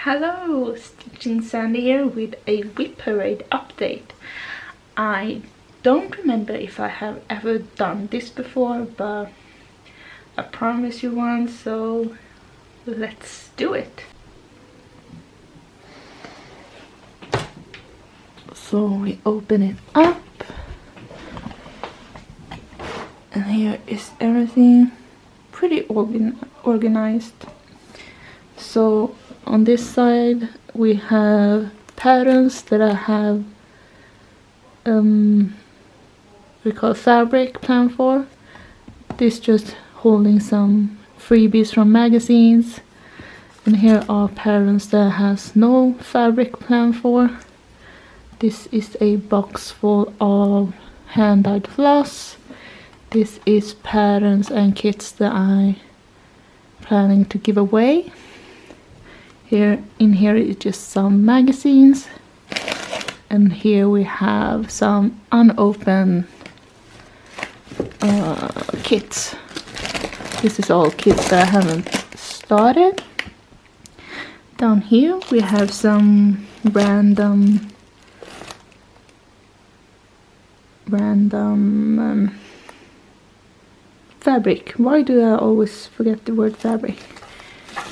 Hello, Stitching Sandy here with a WIP Parade update. I don't remember if I have ever done this before, but I promise you one, so let's do it. So we open it up, and here is everything pretty organized. So on this side we have patterns that I have we call fabric plan for. This just holding some freebies from magazines, and here are patterns that has no fabric plan for. This is a box full of hand-dyed floss. This is patterns and kits that I planning to give away. Here is just some magazines, and here we have some unopened kits. This is all kits that I haven't started. Down here we have some random fabric. Why do I always forget the word fabric?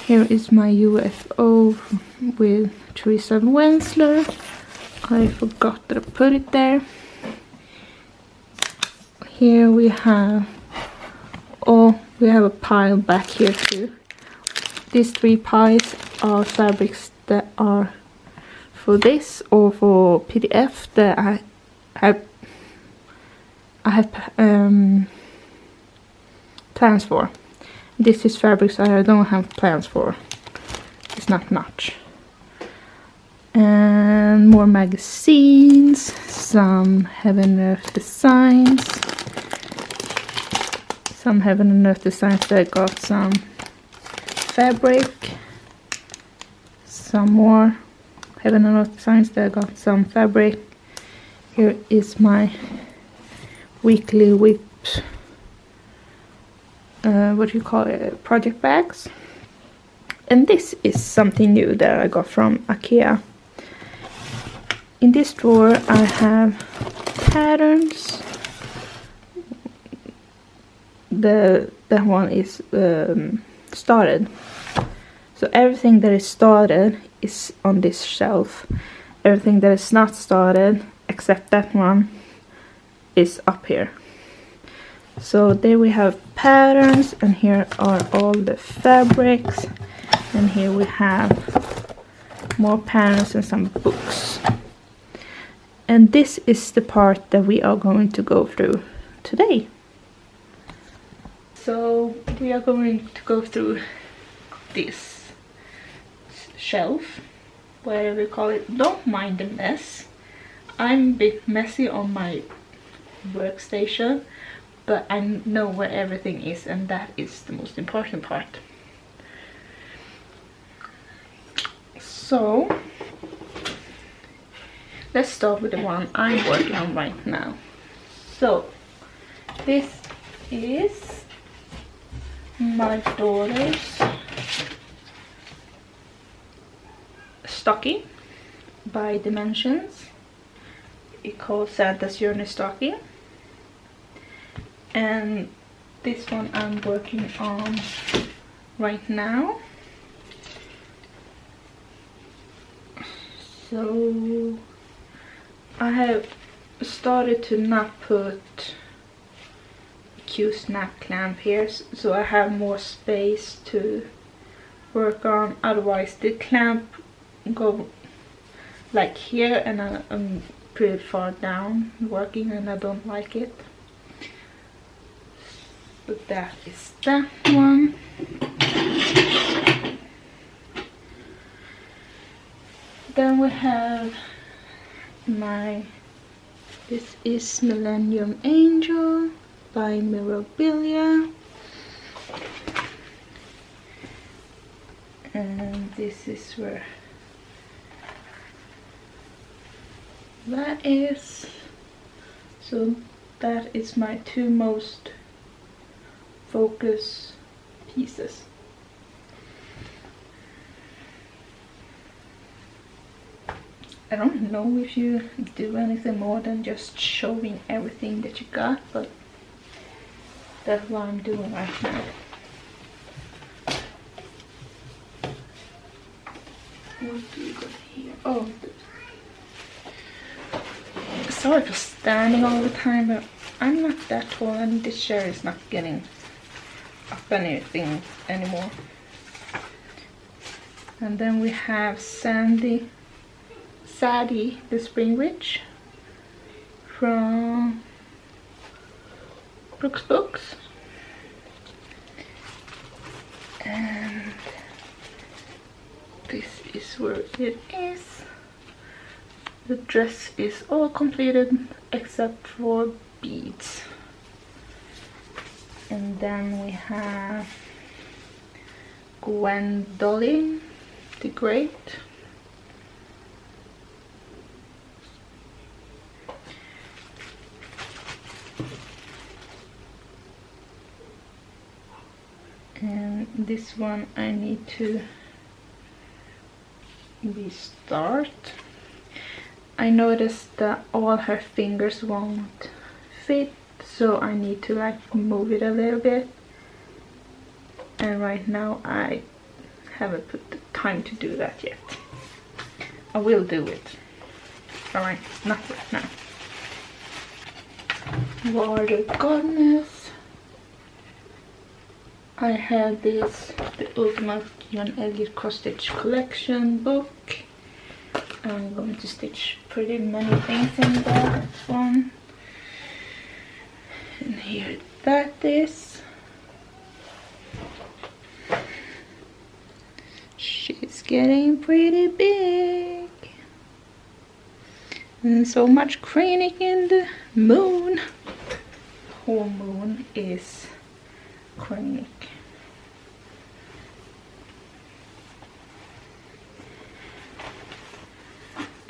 Here is my UFO with Teresa Wensler. I forgot that I put it there. Here we have a pile back here too. These 3 piles are fabrics that are for this or for PDF that I have plans for. This is fabrics I don't have plans for. It's not much. And more magazines, some Heaven and Earth designs. Some Heaven and Earth designs that got some fabric. Some more Heaven and Earth designs that got some fabric. Here is my weekly WIP project bags, and this is something new that I got from IKEA. In this drawer I have patterns. That one is started, so everything that is started is on this shelf. Everything that is not started except that one is up here. So there we have patterns, and here are all the fabrics, and here we have more patterns and some books. And this is the part that we are going to go through today. So we are going to go through this shelf, whatever we call it. Don't mind the mess. I'm a bit messy on my workstation, but I know where everything is, and that is the most important part. So let's start with the one I'm working on right now. So this is my daughter's stocking by Dimensions. It's called Santa's Journey stocking. And this one I'm working on right now. So I have started to not put Q snap clamp here, so I have more space to work on. Otherwise the clamp go like here, and I'm pretty far down working, and I don't like it. So that is that one. Then we have this is Millennium Angel by Mirabilia, and this is where that is. So that is my 2 most focus pieces. I don't know if you do anything more than just showing everything that you got, but that's what I'm doing right now. What do you got here? Oh, sorry for standing all the time, but I'm not that tall and this chair is not getting up anything anymore. And then we have Sadie the Spring Witch from Brooks Books. And this is where it is. The dress is all completed except for beads. And then we have Gwendolyn the Great. And this one I need to restart. I noticed that all her fingers won't fit, so I need to like move it a little bit. And right now I haven't put the time to do that yet. I will do it. Alright, not right now. Water Goddess. I have this, the Ultimate John Elliott Cross Stitch Collection book. I'm going to stitch pretty many things in that one. And here that is. She's getting pretty big. And so much craning in the moon. Whole moon is craning.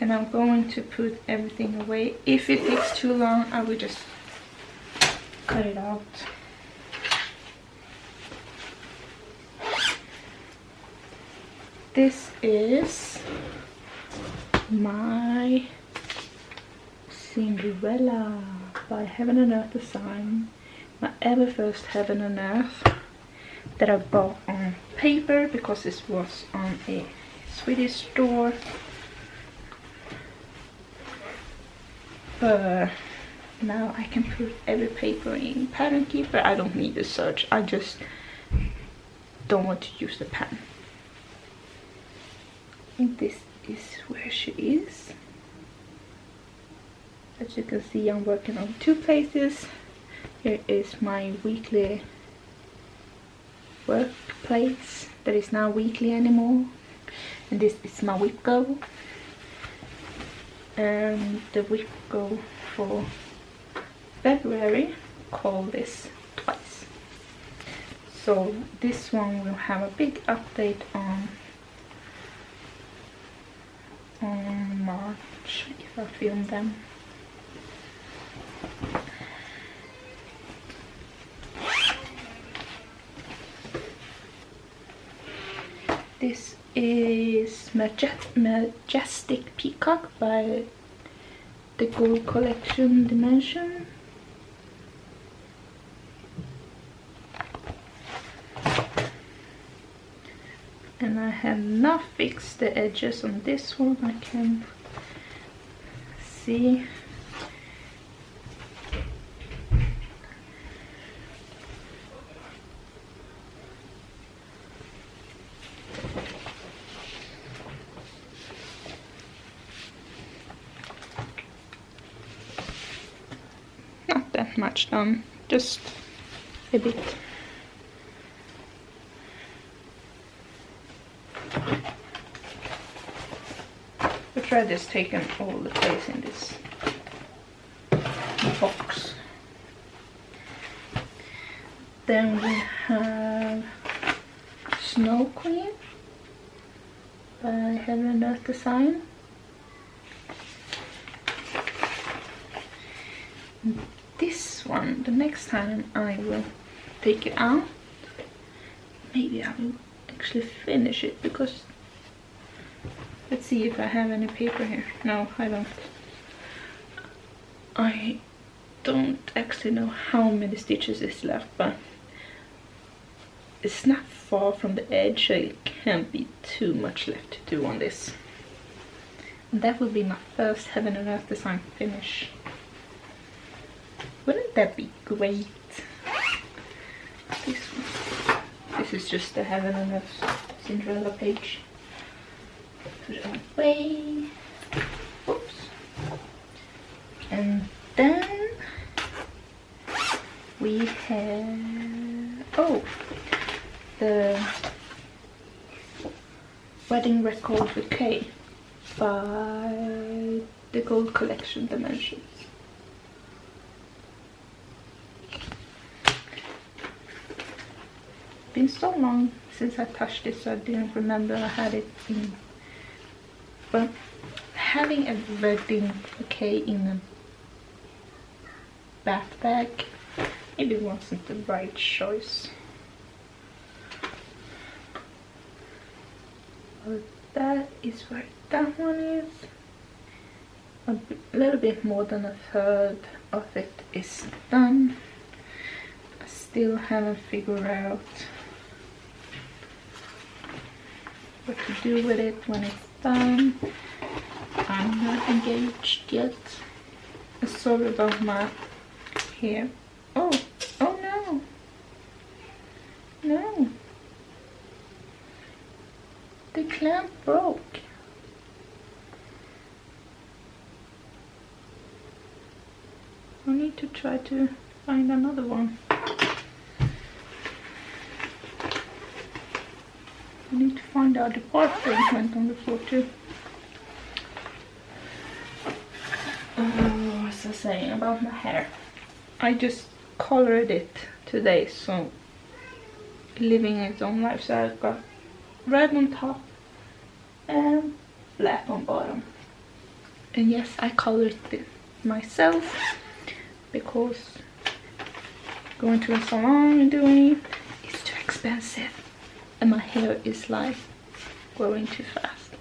And I'm going to put everything away. If it takes too long, I will just cut it out. This is my Cinderella by Heaven and Earth Design. My ever first Heaven and Earth that I bought on paper because this was on a Swedish store. But now I can put every paper in Pattern Keeper. I don't need to search, I just don't want to use the pen. And this is where she is. As you can see, I'm working on 2 places. Here is my weekly workplace that is not weekly anymore. And this is my WIP Go. And the WIP Go for February, call this twice. So this one will have a big update on March if I film them. This is Majestic Peacock by the Gold Collection Dimension. And I have not fixed the edges on this one. I can see. Not that much done, just a bit. The thread is taken all the place in this box. Then we have Snow Queen by Heaven and Earth Design. This one, the next time I will take it out, maybe I will actually finish it because Let's see if I have any paper here. No, I don't. I don't actually know how many stitches is left, but it's not far from the edge, so it can't be too much left to do on this. And that will be my first Heaven and Earth design finish. Wouldn't that be great? This is just the Heaven and Earth Cinderella page. Put it away. Oops. And then we have the Wedding Record with K by the Gold Collection Dimensions. Been so long since I touched it, so I didn't remember I had it in. But having a wedding bouquet in a bath bag maybe wasn't the right choice. But that is where that one is. A little bit more than a third of it is done. I still haven't figured out what to do with it when it's done. I'm not engaged yet. Sorry about my hair. Oh no. No. The clamp broke. I need to try to find another one. I need to find out the part that went on the floor too. What was I saying about my hair? I just colored it today, so living its own life. So I've got red on top and black on bottom. And yes, I colored it myself because going to a salon and doing it is too expensive. And my hair is like growing too fast.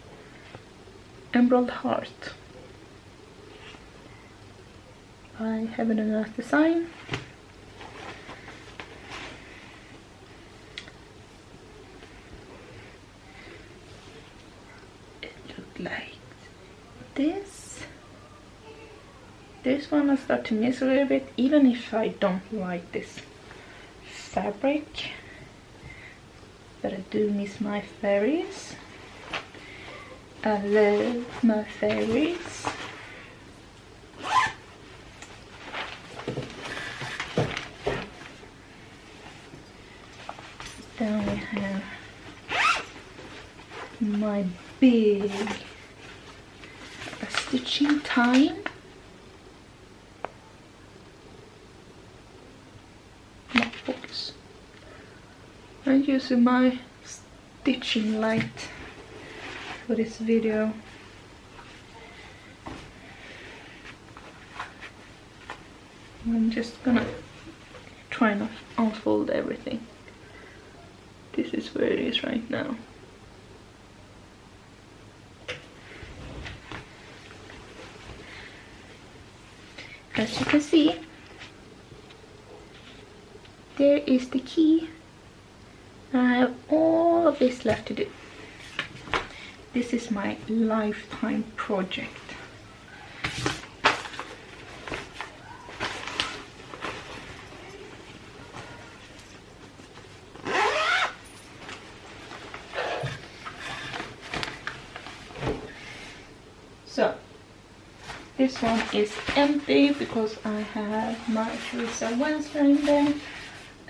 Emerald Heart by Heaven and Earth Design. It looked like this. This one I start to miss a little bit, even if I don't like this fabric. But I do miss my fairies. I love my fairies. Then we have my big stitching time. Notebooks. I'm using my stitching light for this video. I'm just gonna try not to unfold everything. This is where it is right now. As you can see, there is the key. I have all of this left to do. This is my lifetime project. So, this one is empty because I have my Teresa Wednesday in there.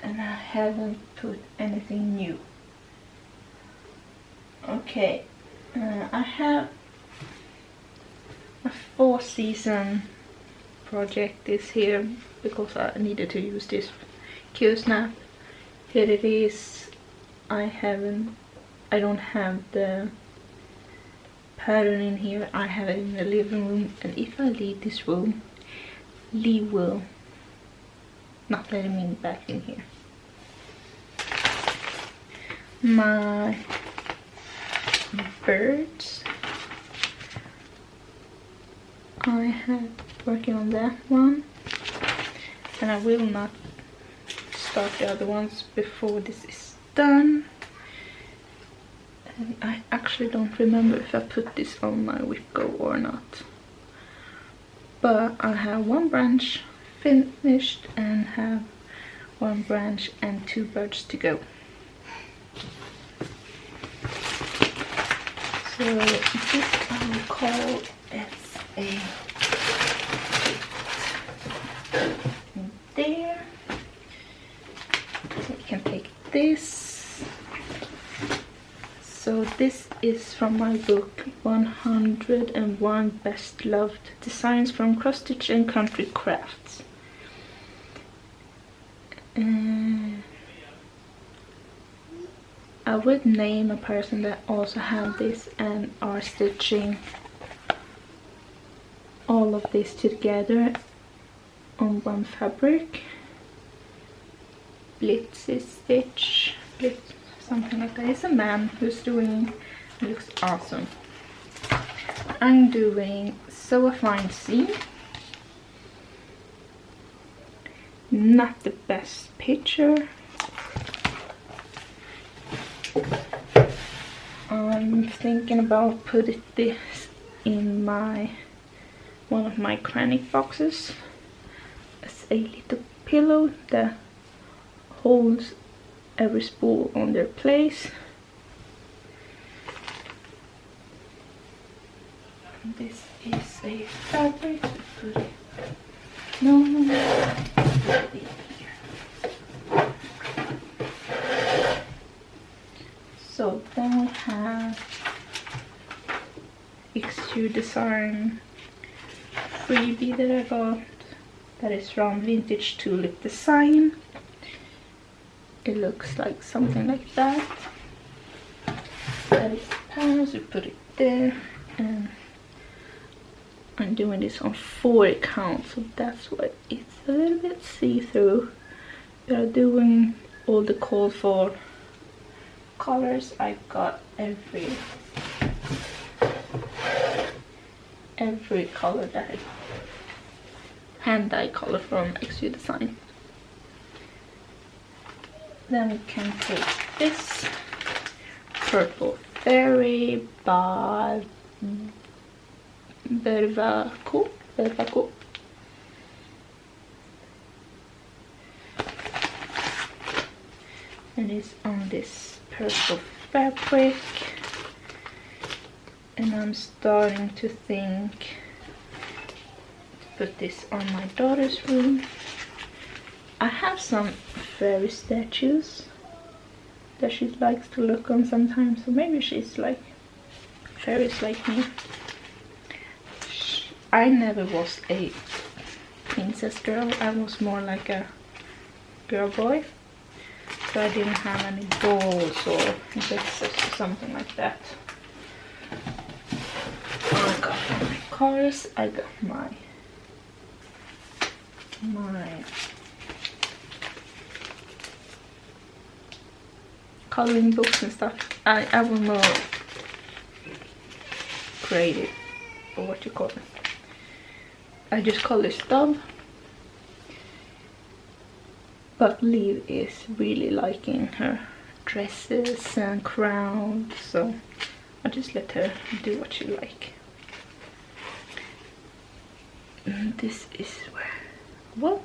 And I haven't put anything new. Okay, I have a 4-season project this here because I needed to use this Q-snap. Here it is. I don't have the pattern in here. I have it in the living room, and if I leave this room, Lee will not letting me back in here. My birds I have working on that one, and I will not start the other ones before this is done. And I actually don't remember if I put this on my WIP Go or not, but I have one branch finished and have one branch and 2 birds to go. So this I will call as a there. So we can take this. So this is from my book 101 Best Loved Designs from Cross Stitch and Country Crafts. I would name a person that also have this and are stitching all of this together on one fabric. Blitzy stitch, blitz, something like that. It's a man who's doing, it looks awesome. I'm doing Sew a Fine Seam. Not the best picture. I'm thinking about putting this in one of my cranny boxes as a little pillow that holds every spool on their place. And this is a fabric to put it. No. Put it here. So then we have Extrude Design freebie that I got. That is from Vintage Tulip Design. It looks like something like that. That is panels, we put it there, and I'm doing this on 4 count, so that's why it's a little bit see-through. We are doing all the call for colors. I got every color that I hand dye color from Extrude Design. Then we can take this Purple Fairy by Vervaco. And it's on this purple fabric. And I'm starting to think to put this on my daughter's room. I have some fairy statues that she likes to look on sometimes, so maybe she's like fairies like me. I never was a princess girl, I was more like a girl boy, so I didn't have any dolls or dresses or something like that. I got my cars, I got my coloring books and stuff. I will not creative, or what you call it. I just call it stuff. But Liv is really liking her dresses and crowns, so I just let her do what she like. And this is where it was,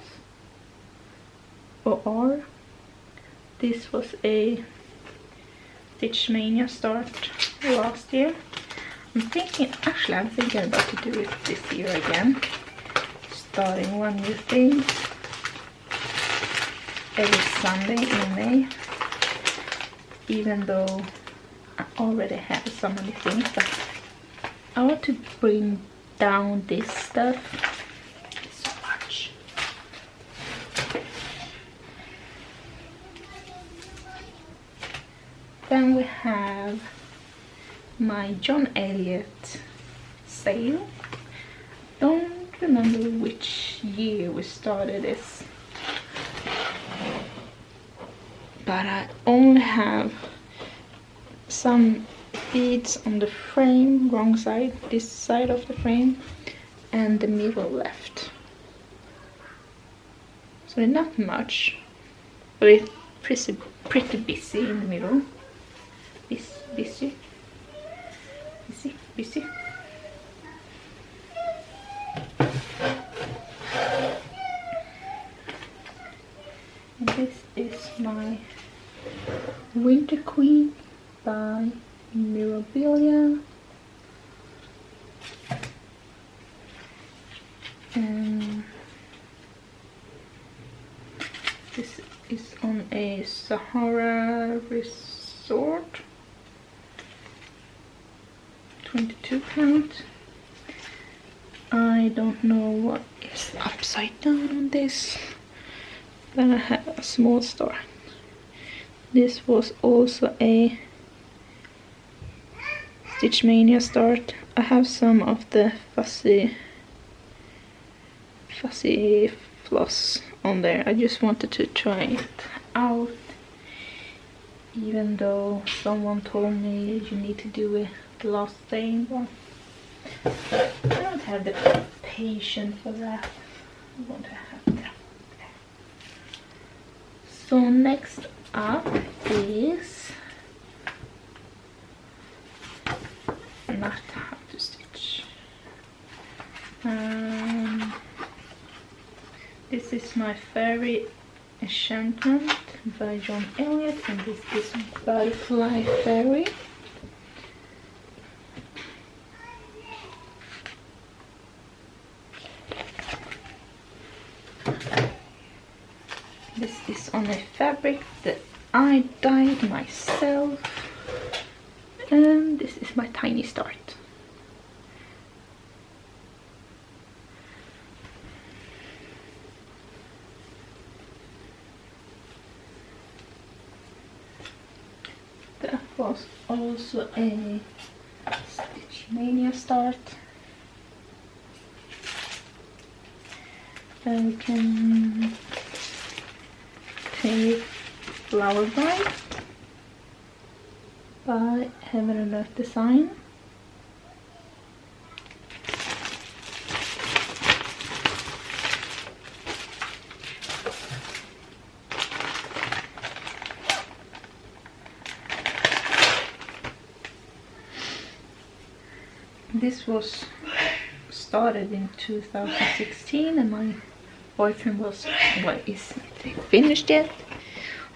or are. This was a Stitch Mania start last year. I'm thinking about to do it this year again. Starting one new thing every Sunday in May. Even though I already have so many things, but I want to bring down this stuff so much. Then we have my John Elliott sale. Don't remember which year we started this, but I only have some beads on the frame, wrong side, this side of the frame, and the middle left. So not much, but it's pretty busy in the middle. Busy. And this is my Winter Queen by Mirabilia. And this is on a Sahara resort. 22 count. I don't know what is upside down on this. Then I have a small star. This was also a Stitch Mania start. I have some of the fuzzy floss on there. I just wanted to try it out, even though someone told me you need to do a gloss stain, but I don't have the patience for that. I want to have that. So next up is not how to stitch. This is my Fairy Enchantment by John Elliott, and this is Butterfly Fairy. This is on a fabric that I dyed myself, and this is my tiny start. That was also a Stitch Mania start. And we can take Flower Bride by Heaven and Earth Design. This was started in 2016, and my boyfriend was, what is it finished yet?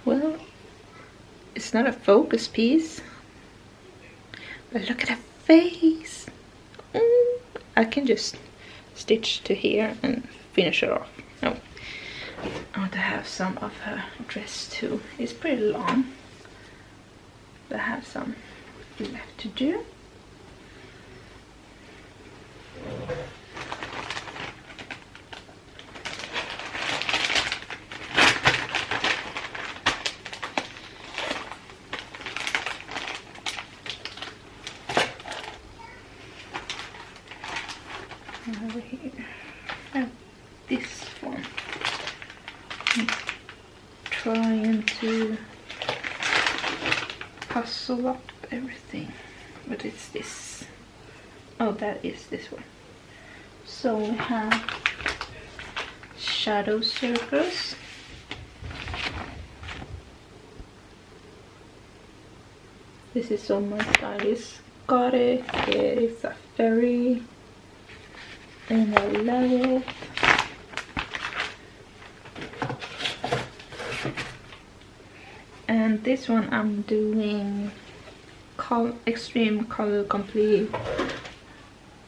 Well, it's not a focus piece, but look at her face. I can just stitch to here and finish it off. No, I want to have some of her dress too. It's pretty long, but I have some left to do. Over here, I have this one. I'm trying to puzzle up everything, but it's this. Oh, that is this one. So we have Shadow Circus. This is so my stylist got it. It is a fairy, and I love it. And this one I'm doing Extreme Color Complete.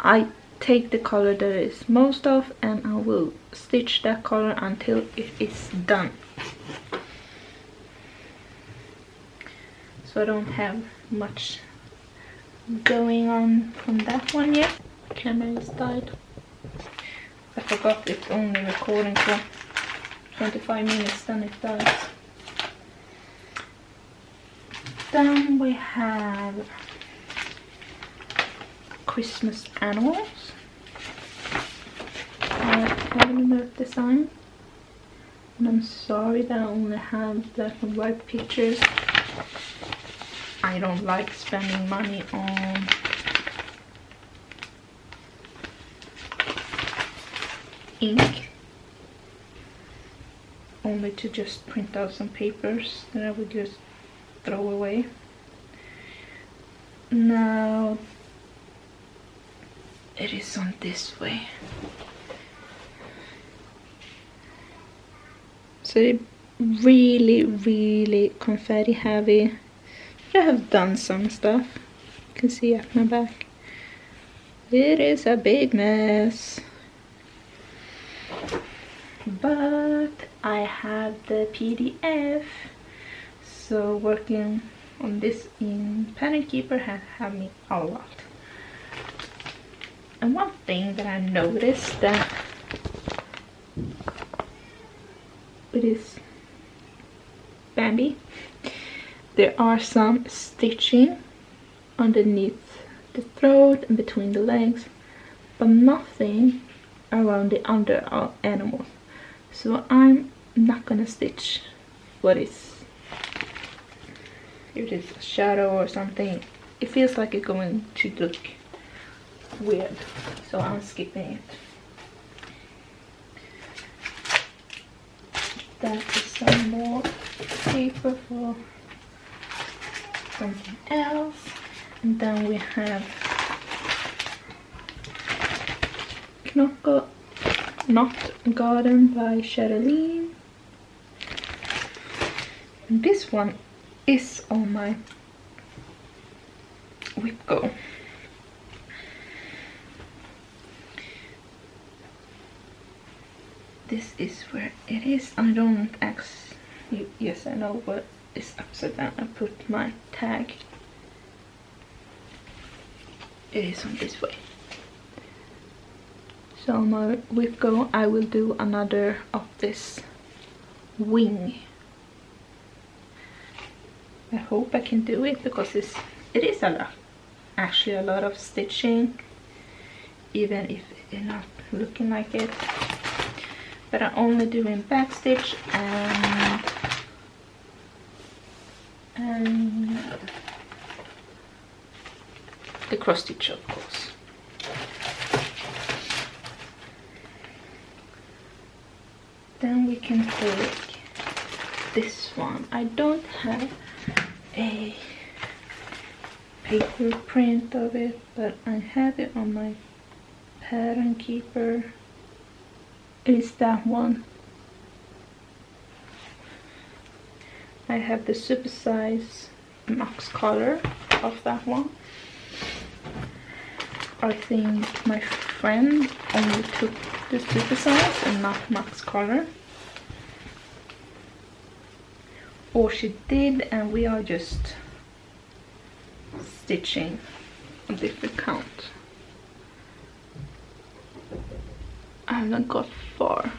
I take the color that is most of, and I will stitch that color until it is done. So I don't have much going on from that one yet. Camera is died. I forgot it's only recording for 25 minutes, then it does. Then we have Christmas Animals. Heaven and Earth Design. And I'm sorry that I only have black and white pictures. I don't like spending money on ink, only to just print out some papers that I would just throw away. Now it is on this way. So it really confetti heavy. I have done some stuff. You can see at my back. It is a big mess. But I have the PDF. So working on this in Pen & Keeper has helped me a lot. And one thing that I noticed that it is Bambi, there are some stitching underneath the throat and between the legs, but nothing around the under animals. So I'm not gonna stitch what is, if it is a shadow or something. It feels like it's going to look weird, so I'm skipping it. That is some more paper for something else. And then we have Not Garden by Cheryline. And this one is on my WIP Go. This is where it is. I don't actually, yes I know, but it's upside down. I put my tag. It is on this way. So on my WIP Go I will do another of this wing. I hope I can do it because it is a lot. Actually a lot of stitching, even if it's not looking like it. But I'm only doing back stitch and the cross stitch, of course. Then we can take this one. I don't have a paper print of it, but I have it on my Pen & Keeper. It is that one. I have the supersize max color of that one. I think my friend only took the supersize and not max color. Or she did, and we are just stitching a different count. I haven't got far.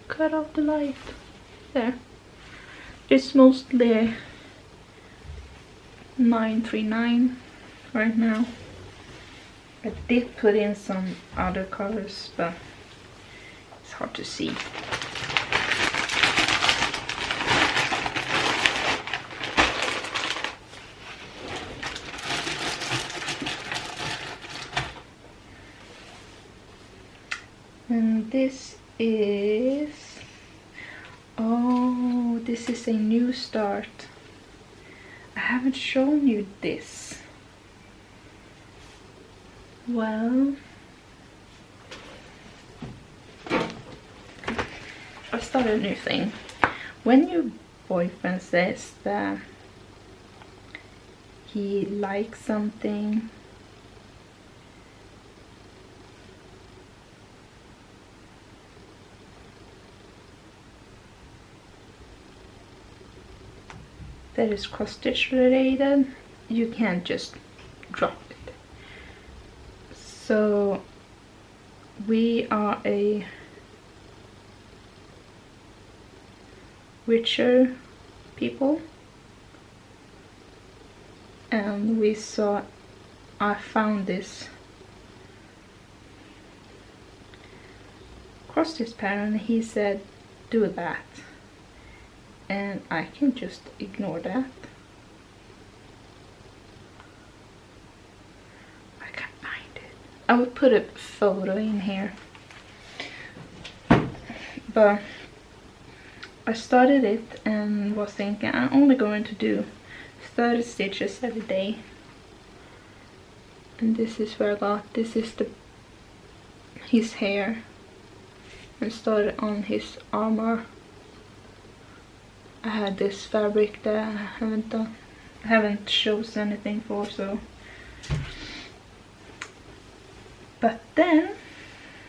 Cut off the light. There. It's mostly 939 right now. I did put in some other colors, but it's hard to see. And this is, oh, this is a new start. I haven't shown you this. Well, I started a new thing. When your boyfriend says that he likes something, that is cross stitch related, you can't just drop it. So we are a richer people, and I found this cross stitch pattern. He said do that, and I can just ignore that. I can't find it. will put a photo in here. But I started it and was thinking I'm only going to do 30 stitches every day. And this is where I got, this is his hair, and started on his armor. I had this fabric that I haven't chosen anything for, so. But then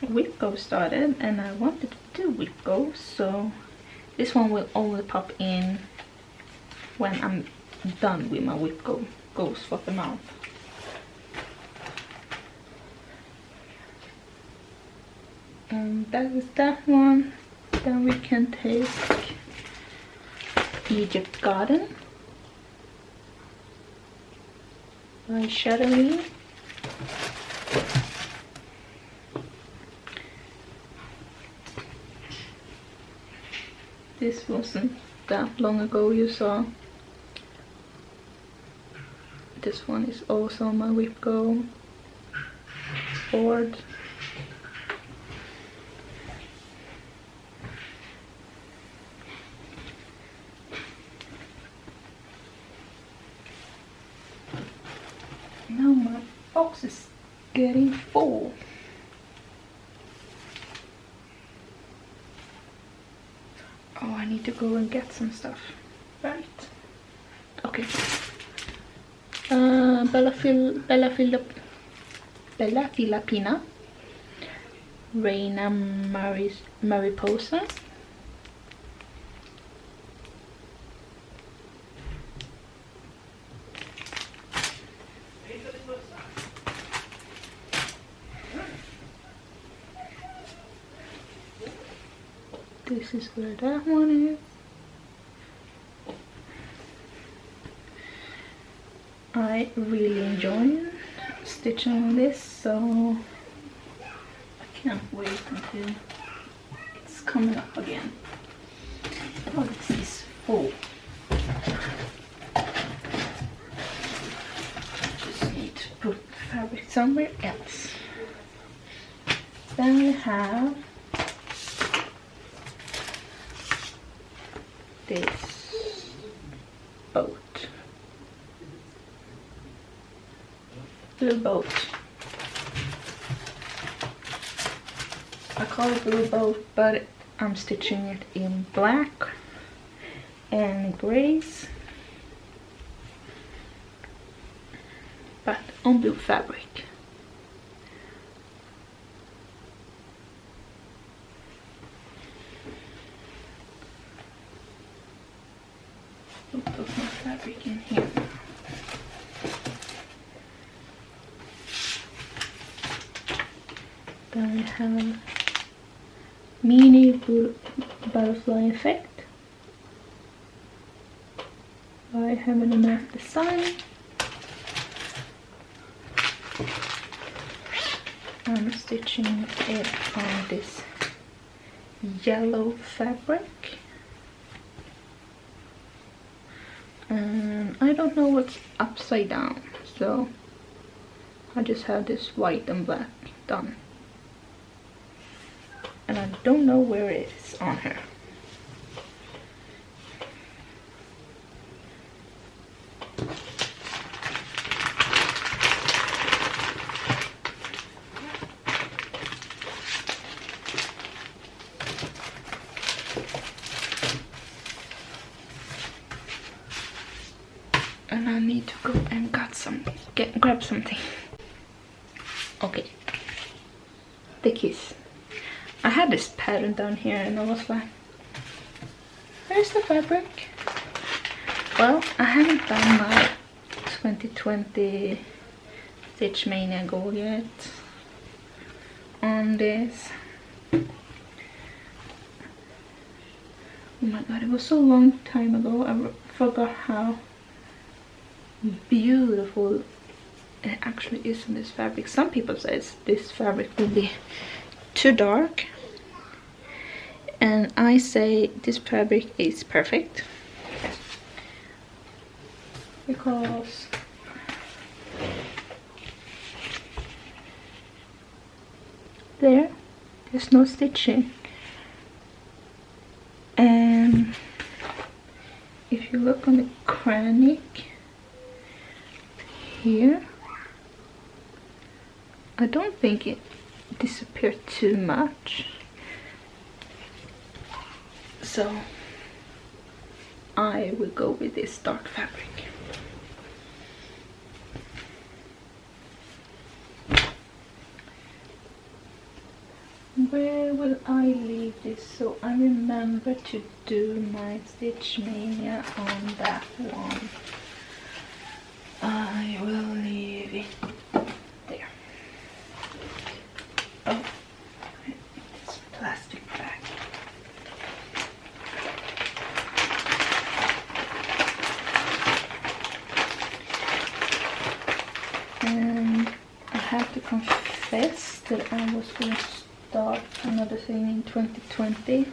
WIP Go started and I wanted to do WIP Go, so this one will only pop in when I'm done with my WIP Go goes for the month. And that is that one. Then we can take Egypt Garden by Shadowy. This wasn't that long ago you saw. This one is also my WIP Go board. Now my box is getting full. Oh, I need to go and get some stuff. Right. Okay. Bella Filipina. Reina Mariposa. This is where that one is. I really enjoy stitching on this, so I can't wait until it's coming up again. Oh, this is full. Just need to put fabric somewhere else. Then we have this boat. Blue boat. I call it blue boat, but I'm stitching it in black and grays, but on blue fabric. I'll put my fabric in here. Then we have mini butterfly effect by Heaven and Earth Design. I'm stitching it on this yellow fabric. And I don't know what's upside down, so I just have this white and black done. And I don't know where it is on her. And I need to go and grab something. Okay. The kiss. I had this pattern down here and I was like, where's the fabric? Well, I haven't done my 2020 Stitch Mania goal yet on this. Oh my god, it was so long time ago. I forgot how beautiful it actually is in this fabric. Some people say this fabric will be too dark, and I say this fabric is perfect because there. There's no stitching. And if you look on the cranny here, I don't think it disappeared too much. So I will go with this dark fabric. Where will I leave this so I remember to do my Stitch Mania on that one? I will leave it there. Oh, it's plastic bag. And I have to confess that I was going to start another thing in 2020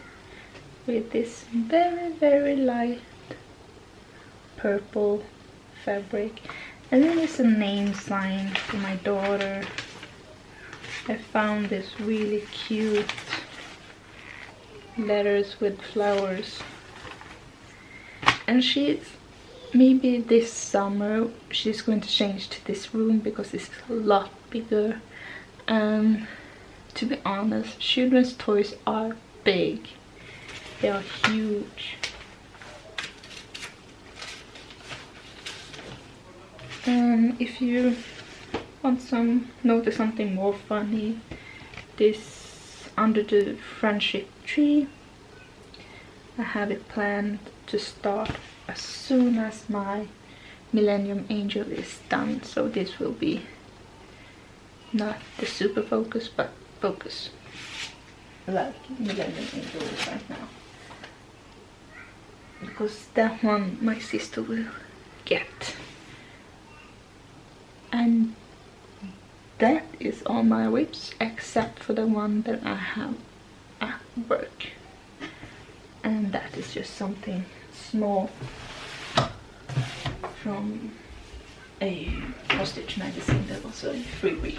with this very light purple fabric, and then it's a name sign for my daughter. I found this really cute letters with flowers, and maybe this summer she's going to change to this room because it's a lot bigger. To be honest, children's toys are big. They are huge. If you want notice something more funny, this under the friendship tree, I have it planned to start as soon as my Millennium Angel is done. So this will be not the super focus, but focus like Millennium Angel is right now, because that one my sister will get. And that is all my WIPs except for the one that I have at work, and that is just something small from a postage magazine that was a freebie.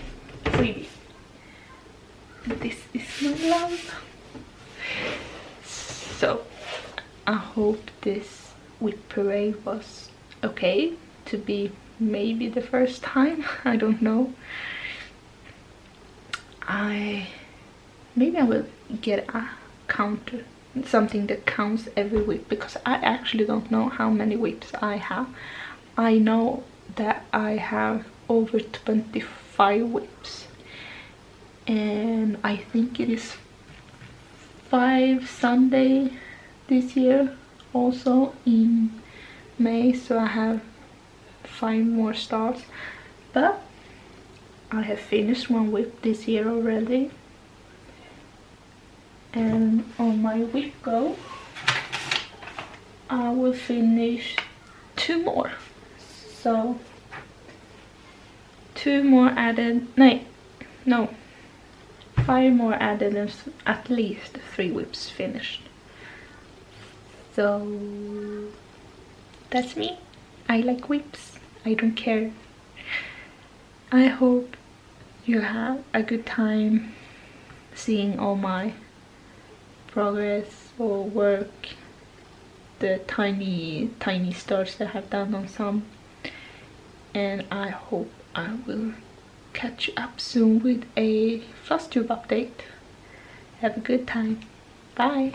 This is my love. So I hope this WIP Parade was okay to be maybe the first time. I don't know. Maybe I will get a counter, something that counts every WIP, because I actually don't know how many WIPs I have. I know that I have over 25 WIPs, and I think it is 5 Sunday this year also in May, so I have 5 more starts. But I have finished one WIP this year already, and on my WIP go I will finish 2 more. So 2 more added, no 5 more added, and at least 3 WIPs finished. So that's me. I like WIPs. I don't care. I hope you have a good time seeing all my progress or work, the tiny starts that I have done on some, and I hope I will catch you up soon with a floss tube update. Have a good time. Bye.